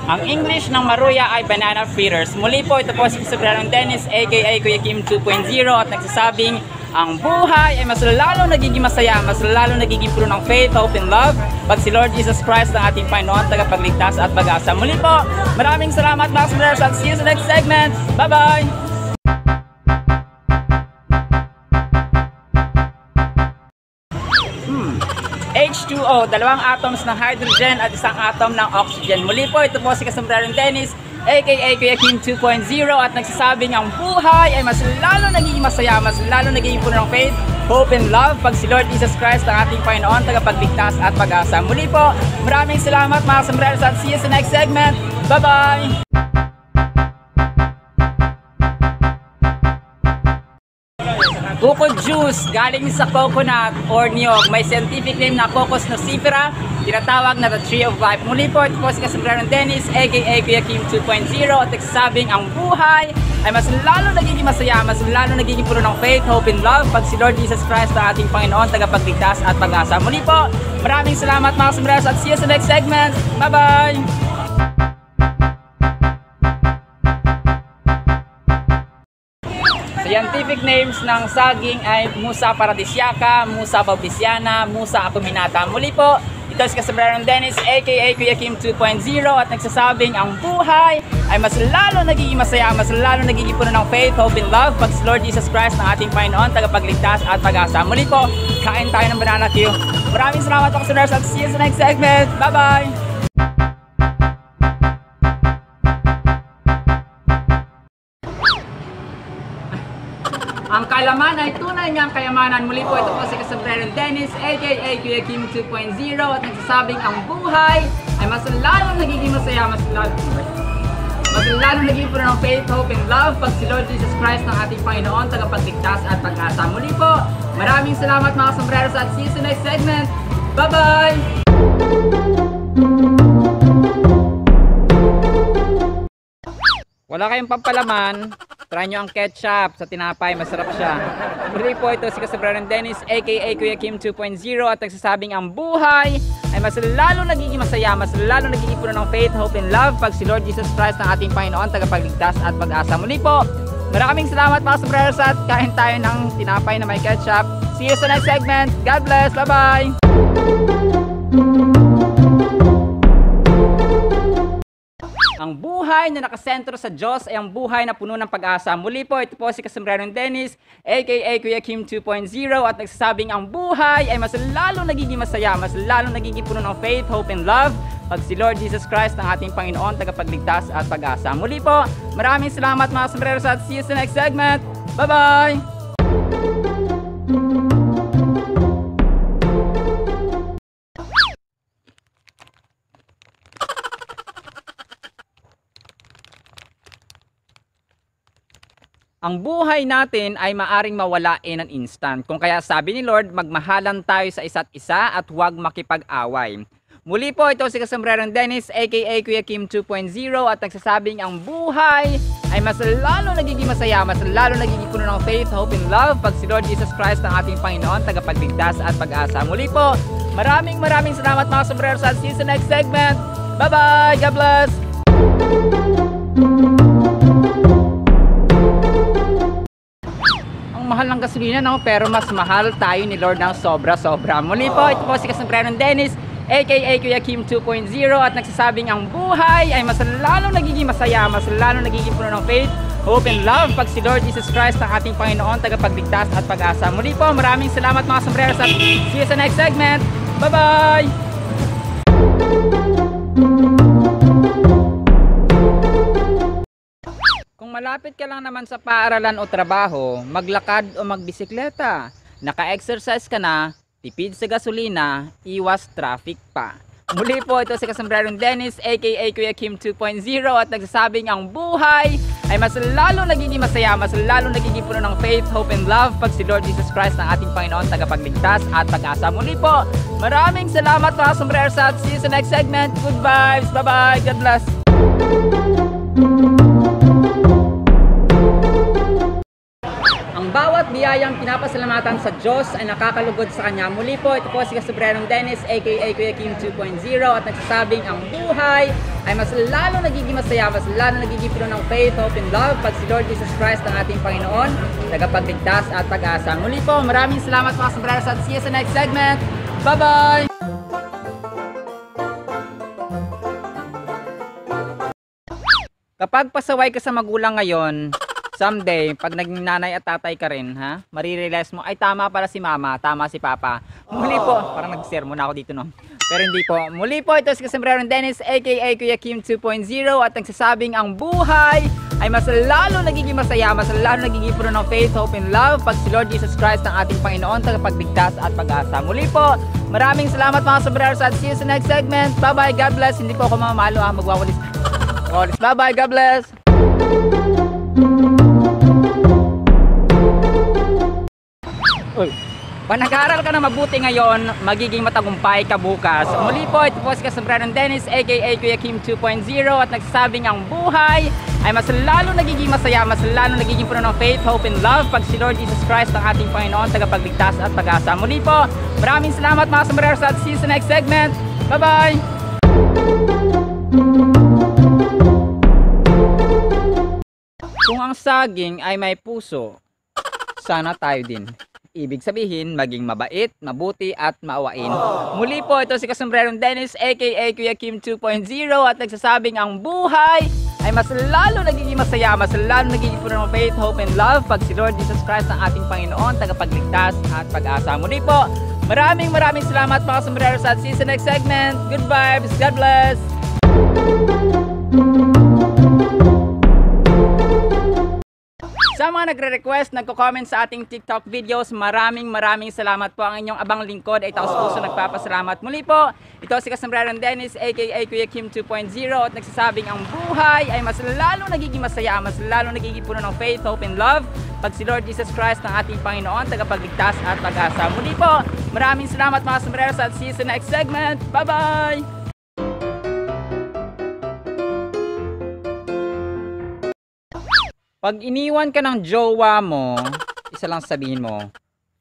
Ang English ng Maruya ay banana fritters. Muli po, ito po si Sobrang Dennis, aka Kuya Kim 2.0 at nagsasabing ang buhay ay mas lalo nagiging masaya, mas lalo nagiging puno ng faith, hope, and love pag si Lord Jesus Christ ang ating Panginoon, tagapagligtas at pag-asa. Muli po, maraming salamat mga Sobrang at see you sa next segment. Bye-bye! H2O, dalawang atoms ng hydrogen at isang atom ng oxygen. Muli po, ito po si Kasombrerong Dennis, aka Kuya Kim 2.0 at nagsasabing ang buhay ay mas lalo nagiging masaya, mas lalo nagiging puno ng faith, hope, and love pag si Lord Jesus Christ ang ating Panginoon, tagapagligtas at pag-asa. Muli po, maraming salamat mga Sombreros at see you sa next segment. Bye-bye! Coconut juice galing sa coconut or niyog. May scientific name na Cocos nocifera, tinatawag na the tree of life. Muli po, ito po si Kasombrerong Dennis, aka Kuya Kim 2.0 at nagsasabing ang buhay ay mas lalo nagiging masaya, mas lalo nagiging puno ng faith, hope, and love pag si Lord Jesus Christ ang ating Panginoon, tagapagligtas at pag-asa. Muli po, maraming salamat mga Sombreros at see you sa next segment. Bye-bye! Scientific names ng saging ay Musa paradisiaca, Musa baubisiana, Musa acuminata. Muli po, ito si Kasombrerong Dennis, aka Kuya Kim 2.0 at nagsasabing ang buhay ay mas lalo nagiging masaya, mas lalo nagiging puno ng faith, hope, and love pag si Lord Jesus Christ ng ating Panginoon, tagapagligtas at pag-asa. Muli po, kain tayo ng banana Q. Maraming salamat mga Kasombrerong at see you sa next segment. Bye-bye! Ang kalaman ay tunay niyang kayamanan. Muli po, ito po si Kasombrerong Dennis, aka Kuya Kim 2.0 at nagsasabing ang buhay ay mas lalong nagiging masaya, mas lalong nagiging puno ng faith, hope, and love pag si Lord Jesus Christ ng ating Panginoon, tagapagligtas at pag-asa. Muli po, maraming salamat mga Sombreros at see you sa next segment. Bye-bye! Wala kayong pampalaman, try nyo ang ketchup sa tinapay, masarap siya. Muli po, ito si Kasombrerong Dennis, aka Kuya Kim 2.0 at nagsasabing ang buhay ay mas lalo nagiging masaya, mas lalo nagiging puno ng faith, hope, and love pag si Lord Jesus Christ ng ating Panginoon, tagapagligtas at pag-asa. Muli po, maraming salamat mga Sombreros at kain tayo ng tinapay na may ketchup. See you sa next segment. God bless. Bye-bye! Ang buhay na nakasentro sa Diyos ay ang buhay na puno ng pag-asa. Muli po, ito po si Kasombrerong Dennis, aka Kuya Kim 2.0 at nagsasabing ang buhay ay mas lalo nagiging masaya, mas lalo nagiging puno ng faith, hope, and love pag si Lord Jesus Christ ang ating Panginoon, tagapagligtas at pag-asa. Muli po, maraming salamat mga Sombreros at see you sa next segment. Bye-bye! Ang buhay natin ay maaring mawala in an instant. Kung kaya sabi ni Lord, magmahalan tayo sa isa't isa at huwag makipag-away. Muli po, ito si Kasombrerong Dennis, aka Kuya Kim 2.0 at nagsasabing ang buhay ay mas lalo nagiging masaya, mas lalo nagiging puno ng faith, hope, and love pag si Lord Jesus Christ ang ating Panginoon, tagapagligtas at pag-asa. Muli po, maraming salamat mga Sombreros at see you sa next segment. Bye-bye! God bless! Mahal ng gasolina, no? Pero mas mahal tayo ni Lord ng sobra-sobra. Muli po, ito po si Kasombrerong Dennis, aka Kuya Kim 2.0 at nagsasabing ang buhay ay mas lalong nagiging masaya, mas lalong nagiging puno ng faith, hope, and love pag si Lord Jesus Christ ang ating Panginoon, tagapagligtas at pag-asa. Muli po, maraming salamat mga Sombreros at see you sa next segment. Bye-bye! Kung malapit ka lang naman sa paaralan o trabaho, maglakad o magbisikleta, naka-exercise ka na, tipid sa gasolina, iwas traffic pa. Muli po, ito si Kasombrerong Dennis, aka Kuya Kim 2.0 at nagsasabing ang buhay ay mas lalo nagiging masaya, mas lalo nagiging puno ng faith, hope, and love pag si Lord Jesus Christ ng ating Panginoon, tagapagligtas at pag-asa. Muli po, maraming salamat mga Sombreros at see you sa next segment. Good vibes, bye-bye, God bless! Ang bawat bawat biyayang pinapasalamatan sa Diyos ay nakakalugod sa Kanya. Muli po, ito po si Kasobrerong Dennis aka Kuya Kim 2.0 at nagsasabing ang buhay ay mas lalo nagiging masaya, mas lalo nagiging puno ng faith, hope, and love pag si Lord Jesus Christ ang ating Panginoon, tagapagligtas at pag-asa. Muli po, maraming salamat mga Kasobrerong at see you sa next segment. Bye-bye! Kapag pasaway ka sa magulang ngayon, someday, pag naging nanay at tatay ka rin, ha? Marirealize mo, ay tama para si mama, tama si papa. Muli po, parang nag-sermon ako dito, no? Pero hindi po. Muli po, ito si Kasobrerong Dennis, aka Kuya Kim 2.0 at nagsasabing ang buhay ay mas lalo nagiging masaya, mas lalo nagiging puno ng faith, hope, and love pag si Lord Jesus Christ ang ating Panginoon, tagapagligtas at pag-asa. Muli po, maraming salamat mga Kasobrerong at see you sa next segment. Bye-bye, God bless. Hindi po ako mamamalo, magwawalis. Bye-bye, God bless. Uy, pag nag-aaral ka na mabuti ngayon, magiging matagumpay ka bukas. Muli po, ito po si Kasobrerong Dennis aka Kuya Kim 2.0 at nagsasabing ang buhay ay mas lalo nagiging masaya, mas lalo nagiging puno ng faith, hope, and love pag si Lord Jesus Christ ang ating Panginoon, tagapagligtas at pag-asa. Muli po, maraming salamat mga Kasobrerong at see you sa next segment. Bye-bye! Kung ang saging ay may puso, sana tayo din. Ibig sabihin, maging mabait, mabuti at maawain. Muli po, ito si Kasobrerong Dennis aka Kuya Kim 2.0 at nagsasabing ang buhay ay mas lalo nagiging masaya, mas lalo nagiging puno ng faith, hope, and love pag si Lord Jesus Christ ang ating Panginoon, tagapagligtas at pag-asa. Muli po, maraming salamat mga Kasobrerong at see you sa next segment. Good vibes, God bless! Sa mga nagre-request, nagko-comment sa ating TikTok videos, maraming salamat po. Ang inyong abang lingkod ay taos puso nagpapasalamat. Muli po, ito si Kasobrerong Dennis aka Kuya Kim 2.0 at nagsasabing ang buhay ay mas lalo nagiging masaya, mas lalo nagiging puno ng faith, hope, and love pag si Lord Jesus Christ ang ating Panginoon, tagapagligtas at pag-asa. Muli po, maraming salamat mga Kasobrerong at see you sa next segment. Bye-bye! Pag iniwan ka ng jowa mo, isa lang sabihin mo,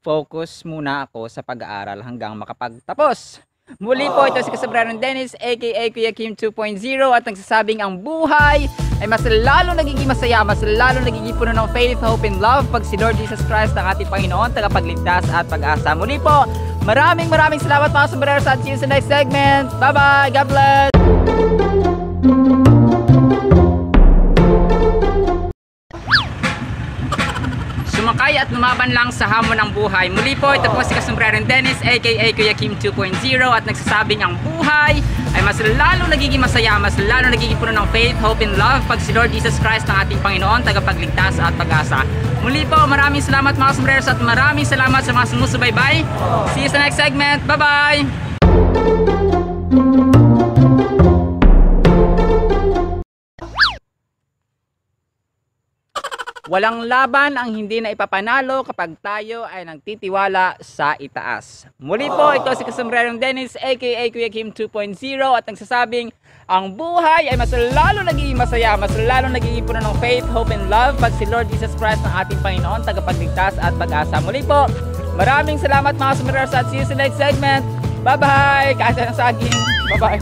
focus muna ako sa pag-aaral hanggang makapagtapos. Muli po, ito si Kasobrerong Dennis aka Kuya Kim 2.0 at nagsasabing ang buhay ay mas lalo nagiging masaya, mas lalo nagiging puno ng faith, hope, and love pag si Lord Jesus Christ ang ating Panginoon, tagapagligtas at pag-asa. Muli po, maraming salamat mga Kasobrerong at see you sa next segment. Bye-bye, God bless! Sumakay at lumaban lang sa hamon ng buhay. Muli po, ito po si Kasobrerong Dennis aka Kuya Kim 2.0 at nagsasabing ang buhay ay mas lalo nagiging masaya, mas lalo nagiging puno ng faith, hope, and love pag si Lord Jesus Christ ang ating Panginoon, tagapagligtas at pag-asa. Muli po, maraming salamat mga Kasobrerong at maraming salamat sa mga sumusubaybay. See you sa next segment. Bye-bye! Walang laban ang hindi na ipapanalo kapag tayo ay nagtitiwala sa itaas. Muli po, ito si Kasobrerong Dennis aka Kuya Kim 2.0 at nagsasabing ang buhay ay mas lalo nagiging masaya, mas lalo nagiging puno ng faith, hope, and love pag si Lord Jesus Christ ang ating Panginoon, tagapagligtas at pag-asa. Muli po, maraming salamat mga Kasobrerong at see you sa next segment. Bye-bye! Kaasa ng saging. Bye-bye!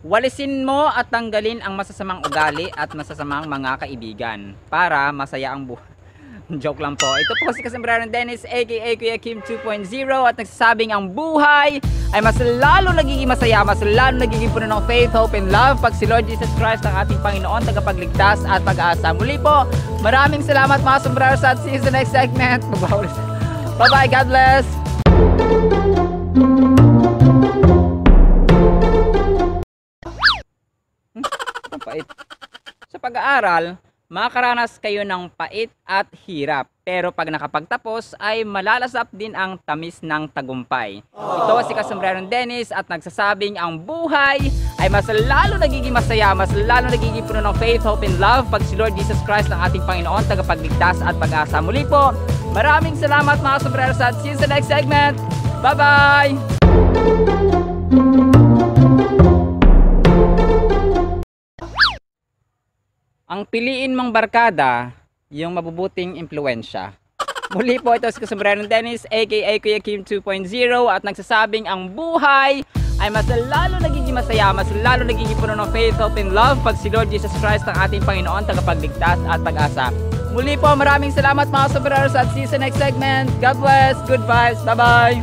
Walisin mo at tanggalin ang masasamang ugali at masasamang mga kaibigan para masaya ang buhay. Joke lang po. Ito po si Kasobrerong Dennis aka Kuya Kim 2.0 at nagsasabing ang buhay ay mas lalo nagiging masaya, mas lalo nagiging puno ng faith, hope, and love pag si Lord Jesus Christ ang ating Panginoon, tagapagligtas at pag-asa. Muli po, maraming salamat mga Kasobrerong at see you sa next segment. Bye-bye, God bless! Pait. Sa pag-aaral, makakaranas kayo ng pait at hirap. Pero pag nakapagtapos ay malalasap din ang tamis ng tagumpay. Ito si Kasobrerong Dennis at nagsasabing ang buhay ay mas lalo nagiging masaya, mas lalo nagiging puno ng faith, hope, and love pag si Lord Jesus Christ ang ating Panginoon, tagapagligtas at pag-asa. Muli po, maraming salamat mga Kasobrerong at see you sa next segment. Bye-bye! ang piliin mong barkada, yung mabubuting impluensya. Muli po ito si Kasombrerong Dennis aka Kuya Kim 2.0 at nagsasabing ang buhay ay mas lalo nagiging masaya, mas lalo nagiging puno ng faith, hope, and love pag si Lord Jesus Christ ang ating Panginoon, tagapagligtas at pag-asa. Muli po, maraming salamat mga Sombreros at see you sa next segment. God bless, good vibes, bye-bye!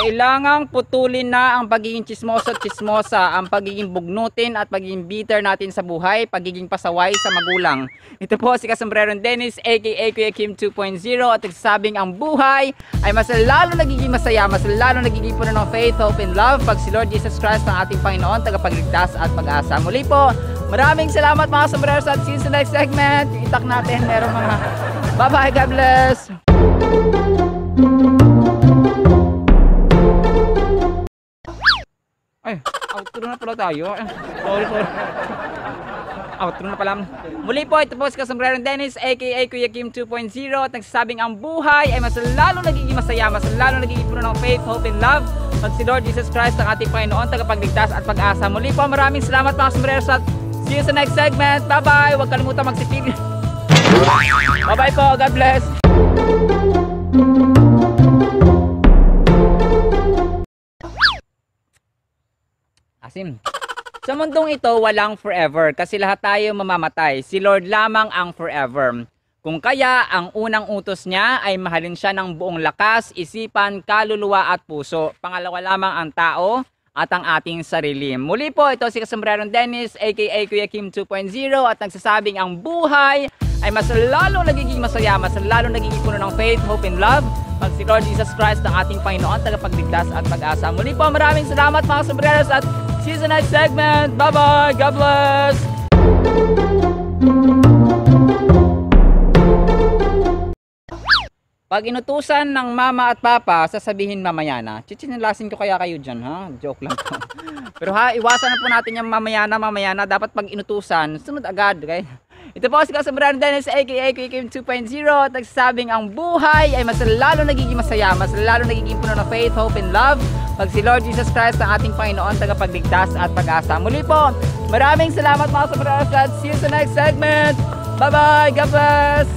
Kailangang putulin na ang pagiging chismoso at chismosa, ang pagiging bugnutin at pagiging bitter natin sa buhay, pagiging pasaway sa magulang. Ito po si Kasombrerong Dennis aka Kuya Kim 2.0 at nagsasabing ang buhay ay mas lalo nagiging masaya, mas lalo nagiging puno ng faith, hope, and love pag si Lord Jesus Christ ang ating Panginoon, tagapagligtas at pag-asa. Muli po, maraming salamat mga Sombreros at see you sa next segment. Yung itak natin, meron mga bye-bye, God bless! Ay, outro na pala tayo. Sorry. Outro na pala. Muli po, ito po si Kasombrerong Dennis aka Kuya Kim 2.0 at nagsasabing ang buhay ay mas lalo nagiging masaya, mas lalo nagiging puno ng faith, hope, and love pag si Lord Jesus Christ ang ating Panginoon, tagapagligtas at pag-asa. Muli po, maraming salamat mga Sombreros at see you sa next segment. Bye-bye! Huwag kalimutan magsipig. Bye-bye po. God bless! Asim. Sa mundong ito, walang forever kasi lahat tayo mamamatay. Si Lord lamang ang forever. Kung kaya, ang unang utos niya ay mahalin siya ng buong lakas, isipan, kaluluwa at puso. Pangalawa lamang ang tao at ang ating sarili. Muli po, ito si Kasombrerong Dennis aka Kuya Kim 2.0 at nagsasabing ang buhay ay mas lalo nagiging masaya, mas lalo nagiging puno ng faith, hope, and love pag si Lord Jesus Christ ang ating Panginoon, tagapagligtas at pag-asa. Muli po, maraming salamat mga Sombreros at see you sa next segment. Bye-bye! God bless! Pag inutusan ng mama at papa, sasabihin mamaya na. Chichinalasin ko kaya kayo dyan, ha? Joke lang po. Pero ha, iwasan na po natin yung mamaya na. Dapat pag inutusan, sunod agad, okay? Ito po si Kasombrerong Dennis aka Kuya Kim 2.0 at nagsasabing ang buhay ay mas lalo nagiging masaya, mas lalo nagiging puno ng faith, hope, and love pag si Lord Jesus Christ ang ating Panginoon, tagapagligtas at pag-asa. Muli po, maraming salamat mga Sombreros at see you sa next segment. Bye-bye! God bless!